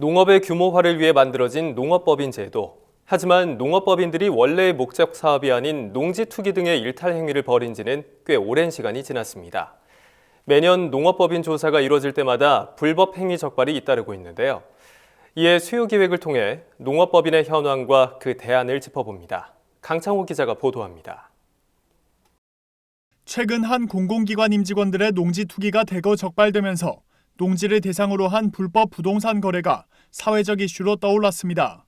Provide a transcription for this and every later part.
농업의 규모화를 위해 만들어진 농업법인 제도. 하지만 농업법인들이 원래의 목적 사업이 아닌 농지 투기 등의 일탈 행위를 벌인 지는 꽤 오랜 시간이 지났습니다. 매년 농업법인 조사가 이루어질 때마다 불법 행위 적발이 잇따르고 있는데요. 이에 수요 기획을 통해 농업법인의 현황과 그 대안을 짚어봅니다. 강창호 기자가 보도합니다. 최근 한 공공기관 임직원들의 농지 투기가 대거 적발되면서 농지를 대상으로 한 불법 부동산 거래가 사회적 이슈로 떠올랐습니다.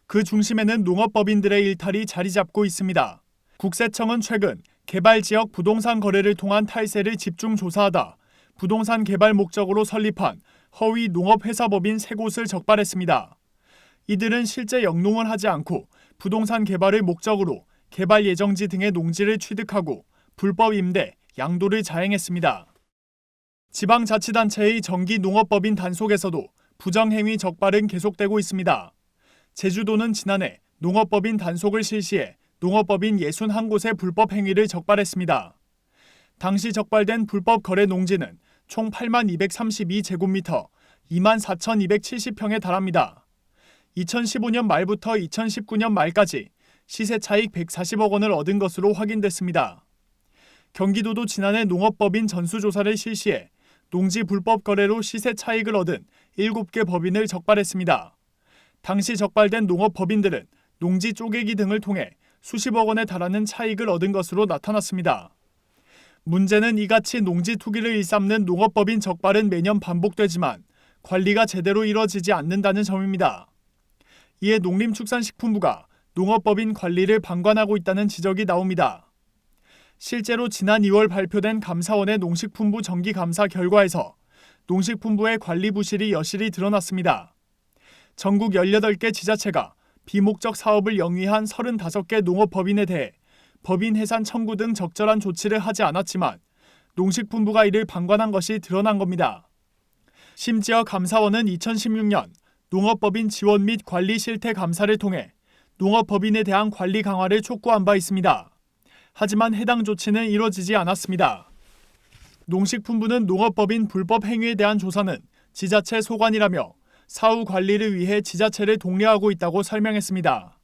그 중심에는 농업법인들의 일탈이 자리 잡고 있습니다. 국세청은 최근 개발지역 부동산 거래를 통한 탈세를 집중 조사하다 부동산 개발 목적으로 설립한 허위 농업회사법인 3곳을 적발했습니다. 이들은 실제 영농을 하지 않고 부동산 개발을 목적으로 개발 예정지 등의 농지를 취득하고 불법 임대, 양도를 자행했습니다. 지방자치단체의 정기농업법인 단속에서도 부정행위 적발은 계속되고 있습니다. 제주도는 지난해 농업법인 단속을 실시해 농업법인 61곳의 불법 행위를 적발했습니다. 당시 적발된 불법 거래 농지는 총 8232제곱미터, 24,270평에 달합니다. 2015년 말부터 2019년 말까지 시세 차익 140억 원을 얻은 것으로 확인됐습니다. 경기도도 지난해 농업법인 전수조사를 실시해 농지 불법 거래로 시세 차익을 얻은 7개 법인을 적발했습니다. 당시 적발된 농업법인들은 농지 쪼개기 등을 통해 수십억 원에 달하는 차익을 얻은 것으로 나타났습니다. 문제는 이같이 농지 투기를 일삼는 농업법인 적발은 매년 반복되지만 관리가 제대로 이뤄지지 않는다는 점입니다. 이에 농림축산식품부가 농업법인 관리를 방관하고 있다는 지적이 나옵니다. 실제로 지난 2월 발표된 감사원의 농식품부 정기감사 결과에서 농식품부의 관리 부실이 여실히 드러났습니다. 전국 18개 지자체가 비목적 사업을 영위한 35개 농업법인에 대해 법인 해산 청구 등 적절한 조치를 하지 않았지만 농식품부가 이를 방관한 것이 드러난 겁니다. 심지어 감사원은 2016년 농업법인 지원 및 관리 실태 감사를 통해 농업법인에 대한 관리 강화를 촉구한 바 있습니다. 하지만 해당 조치는 이뤄지지 않았습니다. 농식품부는 농업법인 불법 행위에 대한 조사는 지자체 소관이라며 사후 관리를 위해 지자체를 독려하고 있다고 설명했습니다.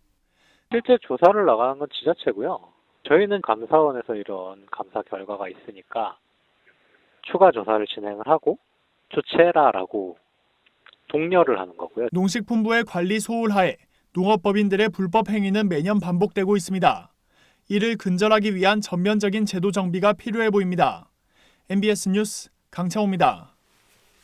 실제 조사를 나가는 건 지자체고요. 저희는 감사원에서 이런 감사 결과가 있으니까 추가 조사를 진행을 하고 조치해라라고 독려를 하는 거고요. 농식품부의 관리 소홀하에 농업법인들의 불법 행위는 매년 반복되고 있습니다. 이를 근절하기 위한 전면적인 제도 정비가 필요해 보입니다. MBS 뉴스 강창호입니다.